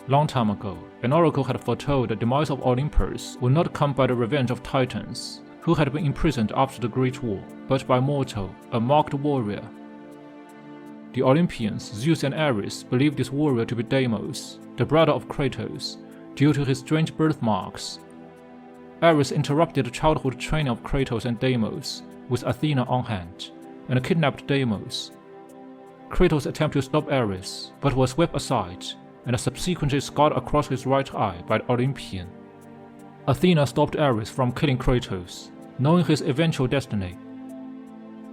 Long time ago, an oracle had foretold the demise of Olympus would not come by the revenge of Titans, who had been imprisoned after the Great War, but by mortal, a marked warrior. The Olympians, Zeus and Ares, believed this warrior to be Deimos, the brother of Kratos, due to his strange birthmarks. Ares interrupted the childhood training of Kratos and Deimos, with Athena on hand, and kidnapped Deimos. Kratos attempted to stop Ares, but was swept aside, and subsequently scarred across his right eye by the Olympian. Athena stopped Ares from killing Kratos, knowing his eventual destiny.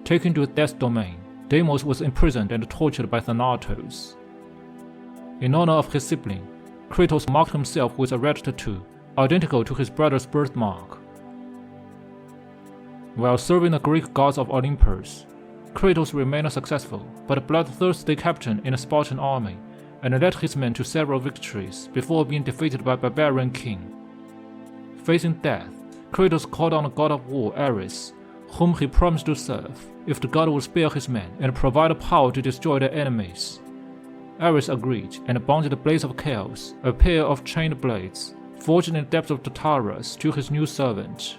Taken to Death's domain, Deimos was imprisoned and tortured by Thanatos. In honor of his sibling, Kratos marked himself with a red tattoo, identical to his brother's birthmark. While serving the Greek gods of Olympus, Kratos remained successful but a bloodthirsty captain in a Spartan army, and led his men to several victories before being defeated by a barbarian king. Facing death, Kratos called on the god of war Ares, whom he promised to serve if the god would spare his men and provide power to destroy their enemies. Ares agreed and bound the Blades of Chaos, a pair of chained blades, forged in the depths of Tartarus, to his new servant.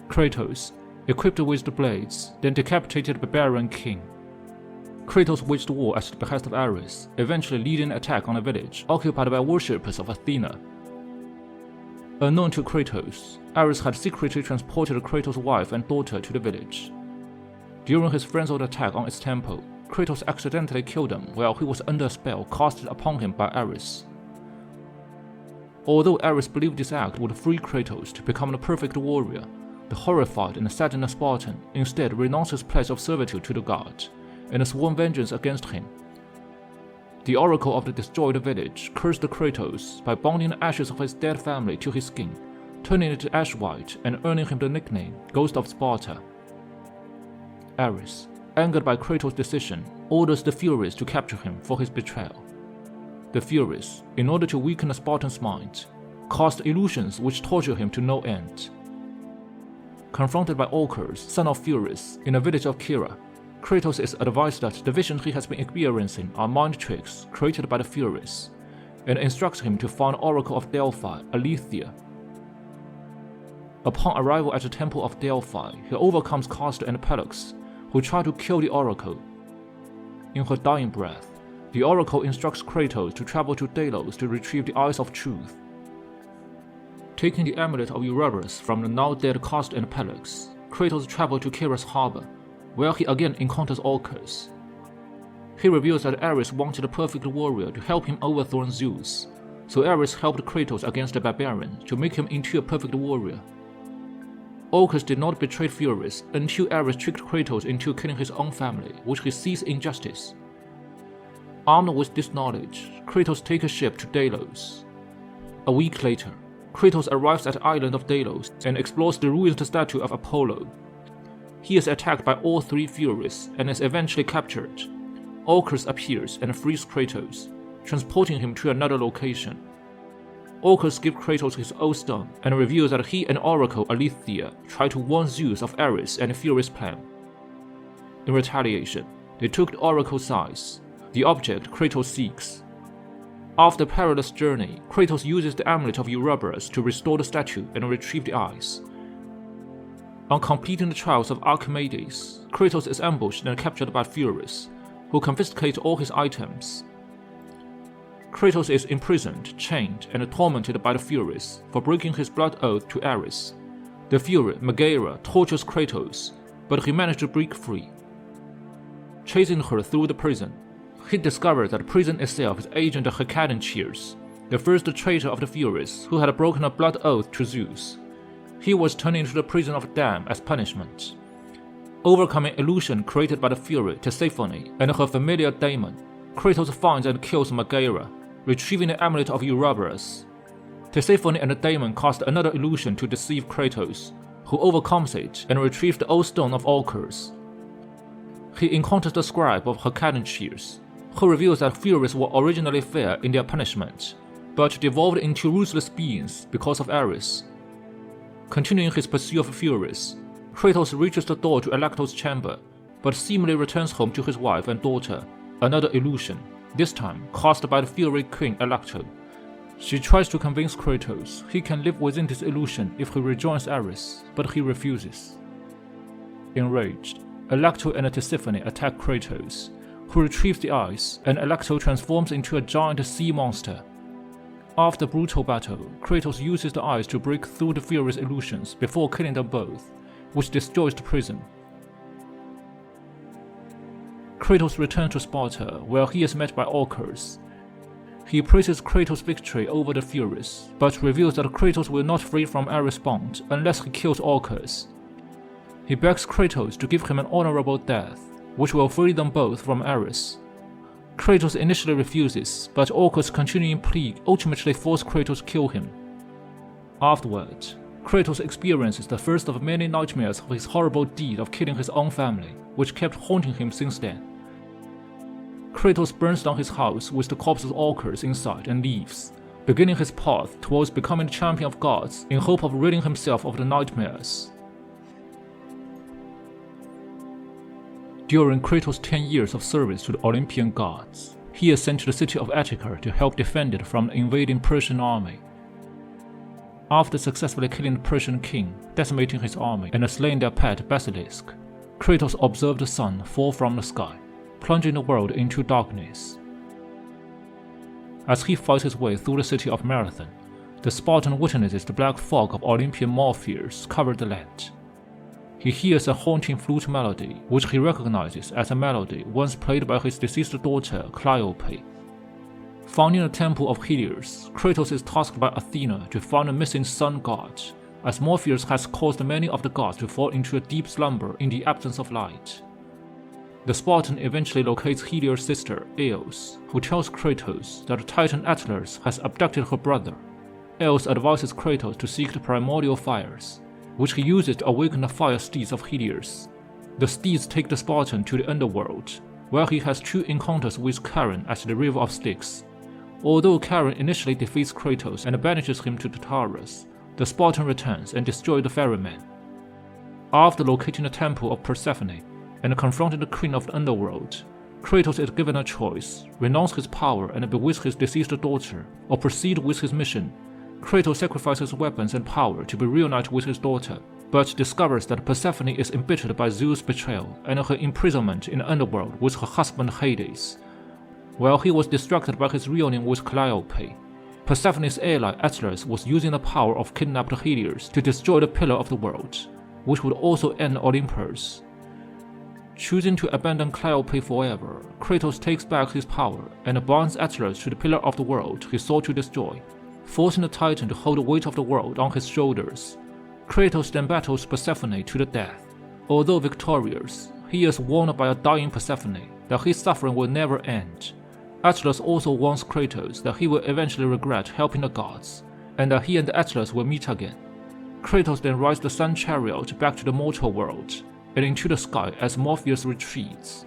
Kratos, equipped with the blades, then decapitated the barbarian king. Kratos waged war at the behest of Ares, eventually leading an attack on a village occupied by worshippers of Athena. Unknown to Kratos, Ares had secretly transported Kratos' wife and daughter to the village. During his frenzied attack on its temple, Kratos accidentally killed them while he was under a spell casted upon him by Ares. Although Ares believed this act would free Kratos to become the perfect warrior, the horrified and saddened Spartan instead renounced his pledge of servitude to the god, and sworn vengeance against him. The oracle of the destroyed village cursed Kratos by bonding the ashes of his dead family to his skin, turning it ash white and earning him the nickname Ghost of Sparta. Ares, angered by Kratos' decision, orders the Furies to capture him for his betrayal. The Furies, in order to weaken the Spartan's mind, cast illusions which torture him to no end. Confronted by Orcus, son of Furies, in the village of Kira, Kratos is advised that the visions he has been experiencing are mind tricks created by the Furies, and instructs him to find Oracle of Delphi, Aletheia. Upon arrival at the Temple of Delphi, he overcomes Castor and Pollux, who try to kill the Oracle. In her dying breath, the Oracle instructs Kratos to travel to Delos to retrieve the Eyes of Truth. Taking the amulet of Erebus from the now-dead Castor and Pollux, Kratos travels to Kira's harbor, where he again encounters Orcus. He reveals that Ares wanted a perfect warrior to help him overthrow Zeus, so Ares helped Kratos against the barbarians to make him into a perfect warrior. Orcus did not betray Furies until Ares tricked Kratos into killing his own family, which he sees injustice. Armed with this knowledge, Kratos takes a ship to Delos. A week later, Kratos arrives at the island of Delos and explores the ruined statue of Apollo. He is attacked by all three Furies and is eventually captured. Orcus appears and frees Kratos, transporting him to another location. Orcus gives Kratos his old stone and reveals that he and Oracle Aletheia try to warn Zeus of Ares and Furies' plan. In retaliation, they took the Oracle's eyes, the object Kratos seeks. After a perilous journey, Kratos uses the amulet of Erebus to restore the statue and retrieve the eyes. On completing the trials of Archimedes, Kratos is ambushed and captured by Furies, who confiscate all his items. Kratos is imprisoned, chained, and tormented by the Furies for breaking his blood oath to Ares. The Fury, Megaera, tortures Kratos, but he managed to break free. Chasing her through the prison, he discovers that the prison itself is Agent Hecatoncheires, the first traitor of the Furies who had broken a blood oath to Zeus. He was turned into the prison of Dam as punishment. Overcoming illusion created by the Fury, Tisiphone, and her familiar daemon, Kratos finds and kills Megaera, retrieving the amulet of Erebus. Tisiphone and the daemon cast another illusion to deceive Kratos, who overcomes it and retrieves the old stone of Orcus. He encounters the scribe of Hecatoncheires, who reveals that Furies were originally fair in their punishment, but devolved into ruthless beings because of Ares. Continuing his pursuit of Furies, Kratos reaches the door to Alecto's chamber, but seemingly returns home to his wife and daughter, another illusion, this time caused by the Fury Queen Alecto. She tries to convince Kratos he can live within this illusion if he rejoins Ares, but he refuses. Enraged, Alecto and Tisiphone attack Kratos, who retrieves the eyes, and Alecto transforms into a giant sea monster. After brutal battle, Kratos uses the eyes to break through the Fury's illusions before killing them both, which destroys the prison. Kratos returns to Sparta, where he is met by Orcus. He praises Kratos' victory over the Furies, but reveals that Kratos will not free from Ares' bond unless he kills Orcus. He begs Kratos to give him an honorable death, which will free them both from Ares. Kratos initially refuses, but Orcus' continuing plea ultimately forces Kratos to kill him. Afterward, Kratos experiences the first of many nightmares of his horrible deed of killing his own family, which kept haunting him since then. Kratos burns down his house with the corpse of Orcus inside and leaves, beginning his path towards becoming the champion of gods in hope of ridding himself of the nightmares. During Kratos' 10 years of service to the Olympian gods, he is sent to the city of Attica to help defend it from the invading Persian army. After successfully killing the Persian king, decimating his army, and slaying their pet Basilisk, Kratos observed the sun fall from the sky, plunging the world into darkness. As he fights his way through the city of Marathon, the Spartan witnesses the black fog of Olympian warfare cover the land. He hears a haunting flute melody, which he recognizes as a melody once played by his deceased daughter Calliope. Found in the temple of Helios, Kratos is tasked by Athena to find the missing sun god, as Morpheus has caused many of the gods to fall into a deep slumber in the absence of light. The Spartan eventually locates Helios' sister, Eos, who tells Kratos that the Titan Atlas has abducted her brother. Eos advises Kratos to seek the primordial fires, which he uses to awaken the fire steeds of Helios. The steeds take the Spartan to the underworld, where he has 2 encounters with Charon at the River of Styx. Although Charon initially defeats Kratos and banishes him to Tartarus, the Spartan returns and destroys the ferryman. After locating the temple of Persephone and confronting the queen of the underworld, Kratos is given a choice: renounce his power and be with his deceased daughter, or proceed with his mission. Kratos sacrifices weapons and power to be reunited with his daughter, but discovers that Persephone is embittered by Zeus' betrayal and her imprisonment in the underworld with her husband Hades. While he was distracted by his reunion with Calliope, Persephone's ally Atlas was using the power of kidnapped Helios to destroy the Pillar of the World, which would also end Olympus. Choosing to abandon Calliope forever, Kratos takes back his power and binds Atlas to the Pillar of the World he sought to destroy, forcing the Titan to hold the weight of the world on his shoulders. Kratos then battles Persephone to the death. Although victorious, he is warned by a dying Persephone that his suffering will never end. Atlas also warns Kratos that he will eventually regret helping the gods, and that he and Atlas will meet again. Kratos then rides the sun chariot back to the mortal world, and into the sky as Morpheus retreats.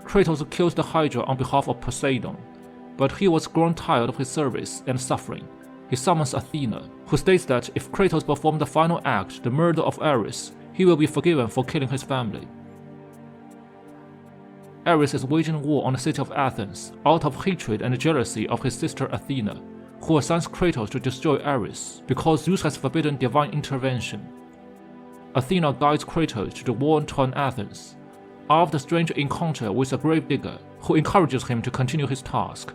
Kratos kills the Hydra on behalf of Poseidon, but he was grown tired of his service and suffering. He summons Athena, who states that if Kratos performs the final act, the murder of Ares, he will be forgiven for killing his family. Ares is waging war on the city of Athens out of hatred and jealousy of his sister Athena, who assigns Kratos to destroy Ares because Zeus has forbidden divine intervention. Athena guides Kratos to the war-torn Athens. After a strange encounter with a gravedigger, who encourages him to continue his task,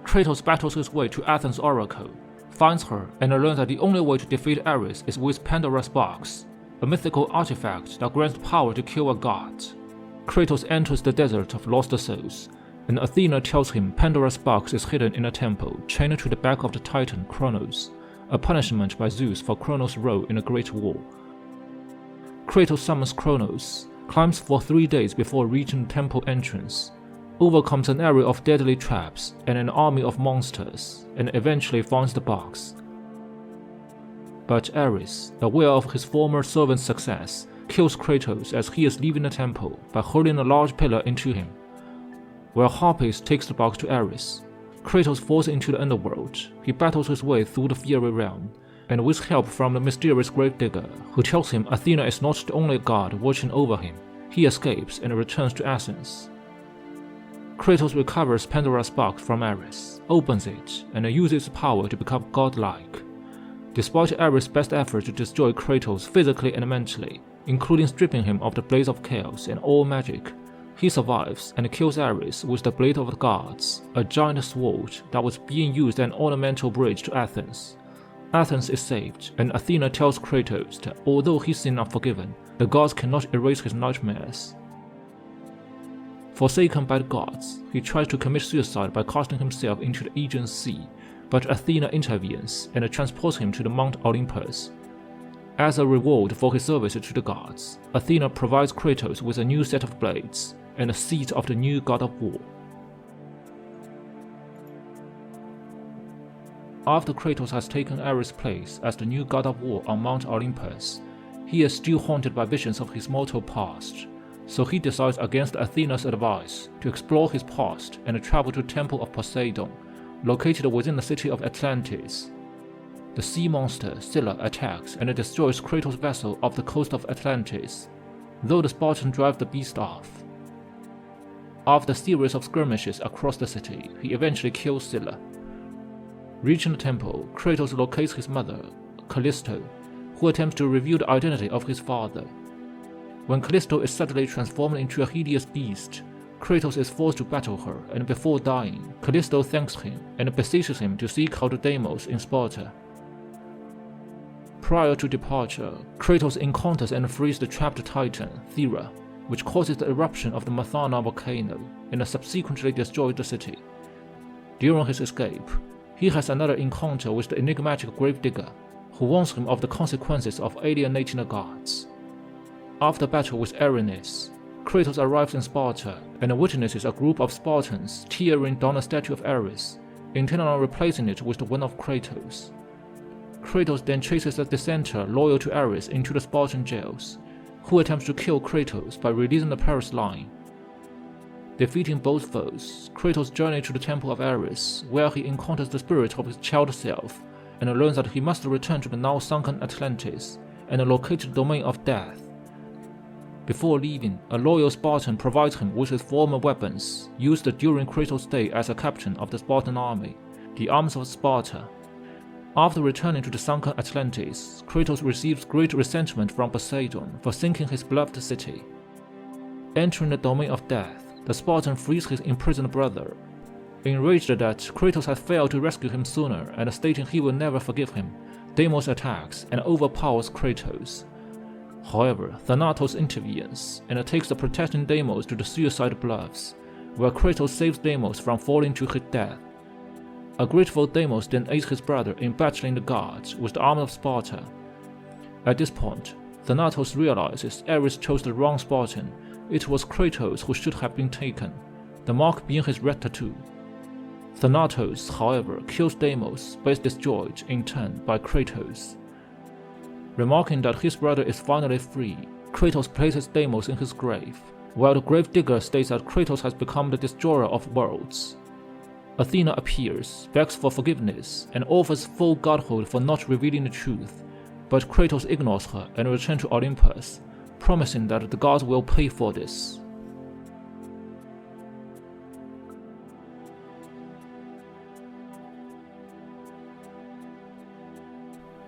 Kratos battles his way to Athens' oracle, finds her, and learns that the only way to defeat Ares is with Pandora's box, a mythical artifact that grants power to kill a god. Kratos enters the desert of lost souls, and Athena tells him Pandora's box is hidden in a temple chained to the back of the Titan Kronos, a punishment by Zeus for Kronos' role in the Great War. Kratos summons Kronos, climbs for 3 days before reaching the temple entrance, overcomes an array of deadly traps and an army of monsters, and eventually finds the box. But Ares, aware of his former servant's success, kills Kratos as he is leaving the temple by hurling a large pillar into him. While Harpies takes the box to Ares, Kratos falls into the underworld. He battles his way through the Fury realm, and with help from the mysterious gravedigger, who tells him Athena is not the only god watching over him, he escapes and returns to Athens. Kratos recovers Pandora's box from Ares, opens it, and uses its power to become godlike. Despite Ares' best efforts to destroy Kratos physically and mentally, including stripping him of the Blades of Chaos and all magic, he survives and kills Ares with the Blade of the Gods, a giant sword that was being used as an ornamental bridge to Athens. Athens is saved, and Athena tells Kratos that although he's seen and forgiven, the gods cannot erase his nightmares. Forsaken by the gods, he tries to commit suicide by casting himself into the Aegean Sea, but Athena intervenes and transports him to the Mount Olympus. As a reward for his services to the gods, Athena provides Kratos with a new set of blades and the seat of the new god of war. After Kratos has taken Ares' place as the new god of war on Mount Olympus, he is still haunted by visions of his mortal past, so he decides against Athena's advice to explore his past and travel to the Temple of Poseidon, located within the city of Atlantis. The sea monster Scylla attacks and destroys Kratos' vessel off the coast of Atlantis, though the Spartan drive the beast off. After a series of skirmishes across the city, he eventually kills Scylla. Reaching the temple, Kratos locates his mother, Callisto, who attempts to reveal the identity of his father. When Callisto is suddenly transformed into a hideous beast, Kratos is forced to battle her, and before dying, Callisto thanks him and beseeches him to seek out Deimos in Sparta. Prior to departure, Kratos encounters and frees the trapped titan, Thera, which causes the eruption of the Mathana volcano and subsequently destroys the city. During his escape, he has another encounter with the enigmatic gravedigger, who warns him of the consequences of alienating the gods. After battle with Erinnys, Kratos arrives in Sparta and witnesses a group of Spartans tearing down a statue of Ares, intending on replacing it with the one of Kratos. Kratos then chases a dissenter loyal to Ares into the Spartan jails, who attempts to kill Kratos by releasing the Paris line. Defeating both foes, Kratos journeys to the Temple of Ares, where he encounters the spirit of his child self and learns that he must return to the now sunken Atlantis and locate the domain of death. Before leaving, a loyal Spartan provides him with his former weapons, used during Kratos' stay as a captain of the Spartan army, the Arms of Sparta. After returning to the sunken Atlantis, Kratos receives great resentment from Poseidon for sinking his beloved city. Entering the domain of death, the Spartan frees his imprisoned brother. Enraged that Kratos has failed to rescue him sooner and stating he will never forgive him, Deimos attacks and overpowers Kratos. However, Thanatos intervenes and takes the protecting Deimos to the Suicide Bluffs, where Kratos saves Deimos from falling to his death. A grateful Deimos then aids his brother in battling the gods with the army of Sparta. At this point, Thanatos realizes Ares chose the wrong Spartan. It was Kratos who should have been taken, the mark being his red tattoo. Thanatos, however, kills Deimos, but is destroyed in turn by Kratos. Remarking that his brother is finally free, Kratos places Deimos in his grave, while the gravedigger states that Kratos has become the destroyer of worlds. Athena appears, begs for forgiveness, and offers full godhood for not revealing the truth, but Kratos ignores her and returns to Olympus, promising that the gods will pay for this.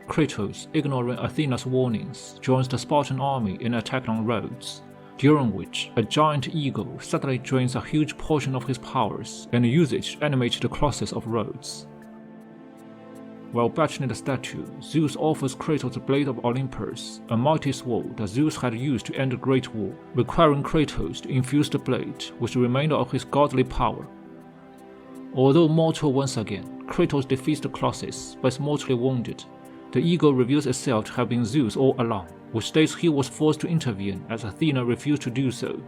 Kratos, ignoring Athena's warnings, joins the Spartan army in attack on Rhodes, during which a giant eagle suddenly drains a huge portion of his powers and uses it to animate the Colossus of Rhodes. While battling the statue, Zeus offers Kratos the Blade of Olympus, a mighty sword that Zeus had used to end the Great War, requiring Kratos to infuse the blade with the remainder of his godly power. Although mortal once again, Kratos defeats the Colossus but is mortally wounded. The eagle reveals itself to have been Zeus all along, which states he was forced to intervene as Athena refused to do so.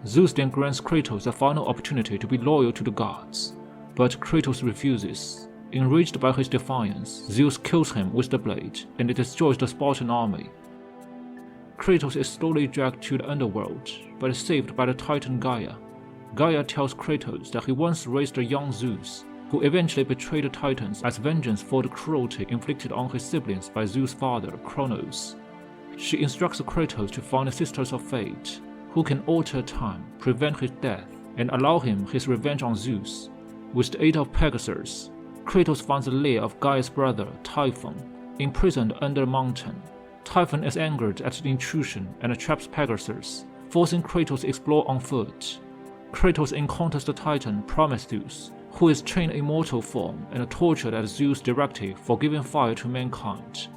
Zeus then grants Kratos a final opportunity to be loyal to the gods, but Kratos refuses. Enraged by his defiance, Zeus kills him with the blade and destroys the Spartan army. Kratos is slowly dragged to the underworld, but is saved by the Titan Gaia. Gaia tells Kratos that he once raised a young Zeus, who eventually betrayed the Titans as vengeance for the cruelty inflicted on his siblings by Zeus' father, Kronos. She instructs Kratos to find the Sisters of Fate, who can alter time, prevent his death, and allow him his revenge on Zeus. With the aid of Pegasus, Kratos finds the lair of Gaia's brother, Typhon, imprisoned under a mountain. Typhon is angered at the intrusion and traps Pegasus, forcing Kratos to explore on foot. Kratos encounters the Titan Prometheus, who is trained in immortal form and tortured at Zeus' directive for giving fire to mankind.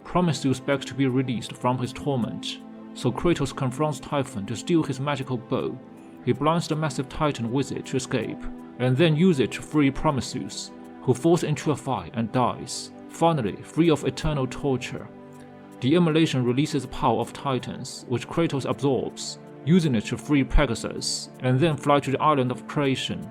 Prometheus begs to be released from his torment, so Kratos confronts Typhon to steal his magical bow. He blinds the massive Titan with it to escape, and then uses it to free Prometheus, who falls into a fire and dies, finally free of eternal torture. The immolation releases the power of Titans, which Kratos absorbs, using it to free Pegasus, and then fly to the island of creation.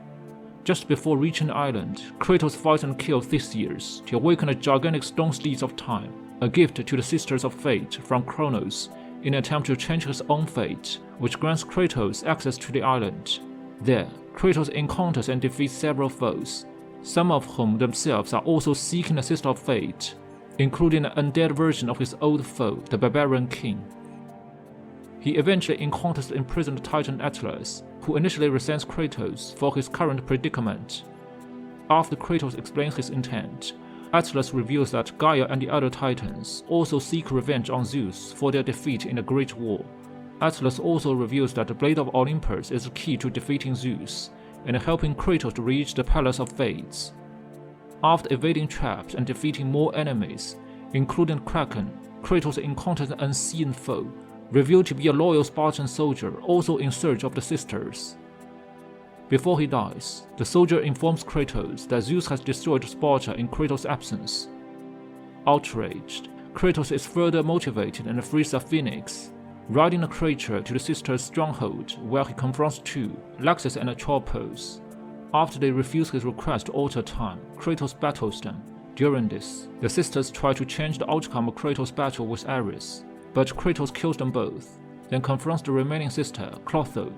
Just before reaching the island, Kratos fights and kills Theseus to awaken the gigantic stone steeds of time, a gift to the Sisters of Fate from Kronos, in an attempt to change his own fate, which grants Kratos access to the island. There, Kratos encounters and defeats several foes, some of whom themselves are also seeking the Sister of Fate, including an undead version of his old foe, the Barbarian King. He eventually encounters the imprisoned Titan Atlas, who initially resents Kratos for his current predicament. After Kratos explains his intent, Atlas reveals that Gaia and the other Titans also seek revenge on Zeus for their defeat in the Great War. Atlas also reveals that the Blade of Olympus is the key to defeating Zeus and helping Kratos to reach the Palace of Fates. After evading traps and defeating more enemies, including Kraken, Kratos encounters an unseen foe, revealed to be a loyal Spartan soldier also in search of the sisters. Before he dies, the soldier informs Kratos that Zeus has destroyed Sparta in Kratos' absence. Outraged, Kratos is further motivated and frees a phoenix, riding a creature to the sisters' stronghold where he confronts two, Lexus and Atropos. After they refuse his request to alter time, Kratos battles them. During this, the sisters try to change the outcome of Kratos' battle with Ares, but Kratos kills them both, then confronts the remaining sister, Clotho.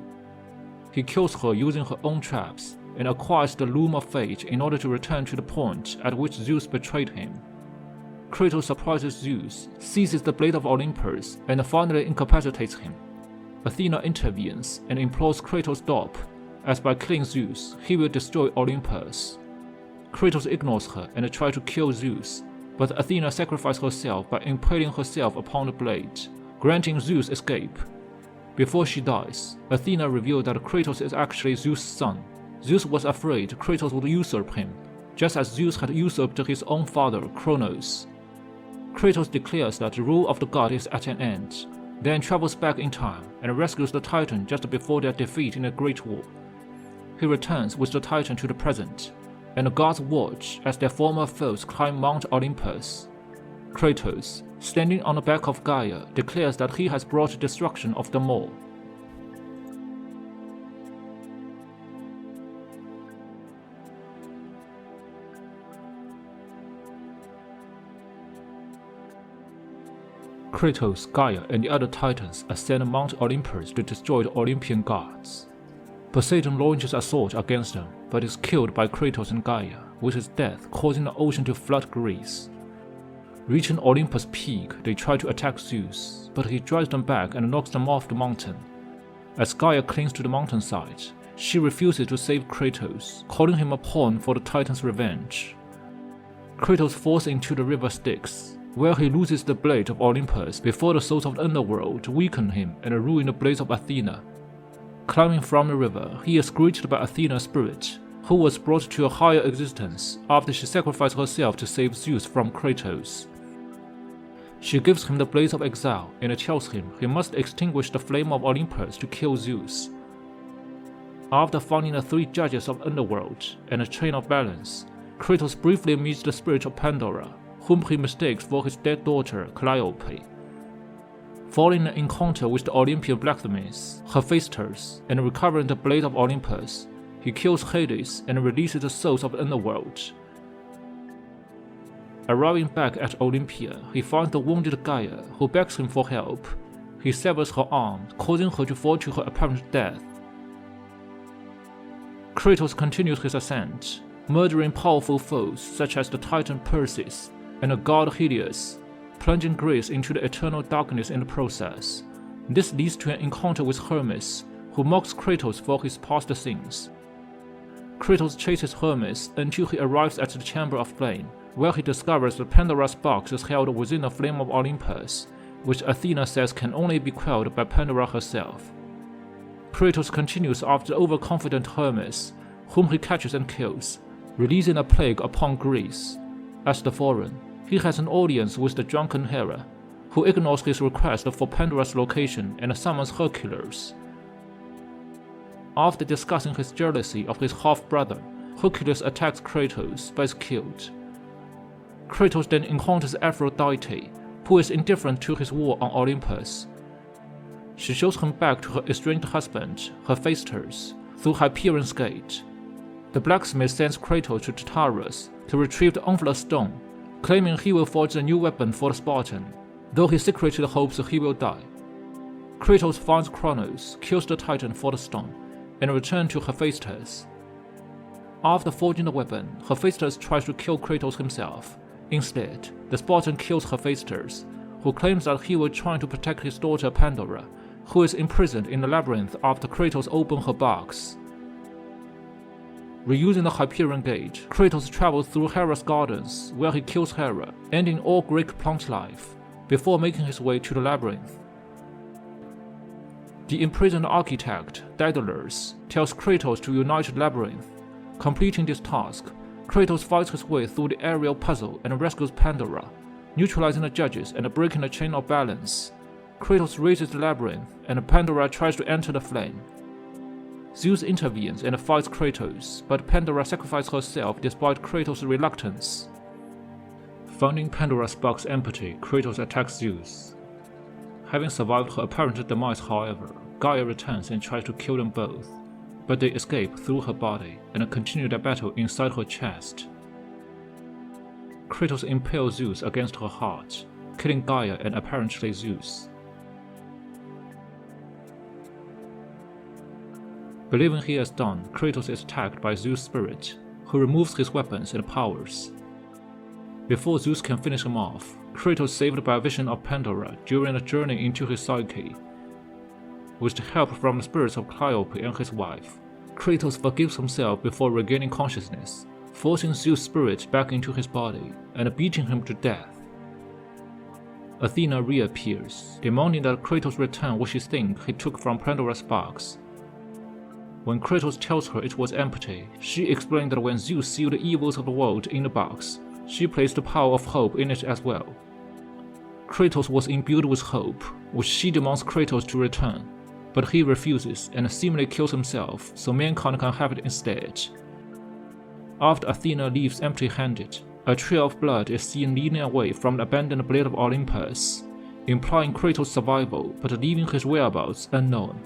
He kills her using her own traps and acquires the Loom of Fate in order to return to the point at which Zeus betrayed him. Kratos surprises Zeus, seizes the Blade of Olympus, and finally incapacitates him. Athena intervenes and implores Kratos stop, as by killing Zeus, he will destroy Olympus. Kratos ignores her and tries to kill Zeus, but Athena sacrifices herself by impaling herself upon the blade, granting Zeus escape. Before she dies, Athena revealed that Kratos is actually Zeus' son. Zeus was afraid Kratos would usurp him, just as Zeus had usurped his own father, Kronos. Kratos declares that the rule of the god is at an end, then travels back in time and rescues the Titan just before their defeat in the Great War. He returns with the Titan to the present, and the gods watch as their former foes climb Mount Olympus. Kratos, standing on the back of Gaia, declares that he has brought destruction of them all. Kratos, Gaia, and the other Titans ascend Mount Olympus to destroy the Olympian gods. Poseidon launches assault against them, but is killed by Kratos and Gaia, with his death causing the ocean to flood Greece. Reaching Olympus' peak, they try to attack Zeus, but he drives them back and knocks them off the mountain. As Gaia clings to the mountainside, she refuses to save Kratos, calling him a pawn for the Titans' revenge. Kratos falls into the river Styx, where he loses the Blade of Olympus before the souls of the underworld weaken him and ruin the blades of Athena. Climbing from the river, he is greeted by Athena's spirit, who was brought to a higher existence after she sacrificed herself to save Zeus from Kratos. She gives him the Blades of Exile and tells him he must extinguish the flame of Olympus to kill Zeus. After finding the three judges of Underworld and a chain of balance, Kratos briefly meets the spirit of Pandora, whom he mistakes for his dead daughter Calliope. Following an encounter with the Olympian blacksmith, Hephaestus, and recovering the Blade of Olympus, he kills Hades and releases the souls of the Underworld. Arriving back at Olympia, he finds the wounded Gaia, who begs him for help. He severs her arm, causing her to fall to her apparent death. Kratos continues his ascent, murdering powerful foes such as the Titan Perseus and the god Helios, plunging Greece into the eternal darkness in the process. This leads to an encounter with Hermes, who mocks Kratos for his past sins. Kratos chases Hermes until he arrives at the Chamber of Flame, where he discovers that Pandora's box is held within the flame of Olympus, which Athena says can only be quelled by Pandora herself. Kratos continues after the overconfident Hermes, whom he catches and kills, releasing a plague upon Greece. As the Foreign, he has an audience with the drunken Hera, who ignores his request for Pandora's location and summons Hercules. After discussing his jealousy of his half-brother, Hercules attacks Kratos but is killed. Kratos then encounters Aphrodite, who is indifferent to his war on Olympus. She shows him back to her estranged husband, Hephaestus, through Hyperion's gate. The blacksmith sends Kratos to Tartarus to retrieve the Anvil stone, claiming he will forge a new weapon for the Spartan, though he secretly hopes he will die. Kratos finds Kronos, kills the Titan for the stone, and returns to Hephaestus. After forging the weapon, Hephaestus tries to kill Kratos himself. Instead, the Spartan kills Hephaestus, who claims that he was trying to protect his daughter Pandora, who is imprisoned in the labyrinth after Kratos opened her box. Reusing the Hyperion Gate, Kratos travels through Hera's gardens, where he kills Hera, ending all Greek plant life, before making his way to the labyrinth. The imprisoned architect, Daedalus, tells Kratos to unite the labyrinth. Completing this task, Kratos fights his way through the aerial puzzle and rescues Pandora, neutralizing the judges and breaking the chain of balance. Kratos raises the labyrinth, and Pandora tries to enter the flame. Zeus intervenes and fights Kratos, but Pandora sacrifices herself despite Kratos' reluctance. Finding Pandora's box empty, Kratos attacks Zeus. Having survived her apparent demise, however, Gaia returns and tries to kill them both, but they escape through her body and continue their battle inside her chest. Kratos impales Zeus against her heart, killing Gaia and apparently Zeus. Believing he is done, Kratos is attacked by Zeus' spirit, who removes his weapons and powers. Before Zeus can finish him off, Kratos saved by a vision of Pandora during a journey into his psyche. With the help from the spirits of Calliope and his wife, Kratos forgives himself before regaining consciousness, forcing Zeus' spirit back into his body and beating him to death. Athena reappears, demanding that Kratos return what she thinks he took from Pandora's box. When Kratos tells her it was empty, she explained that when Zeus sealed the evils of the world in the box, she placed the power of hope in it as well. Kratos was imbued with hope, which she demands Kratos to return, but he refuses and seemingly kills himself so mankind can have it instead. After Athena leaves empty-handed, a trail of blood is seen leading away from the abandoned blade of Olympus, implying Kratos' survival but leaving his whereabouts unknown.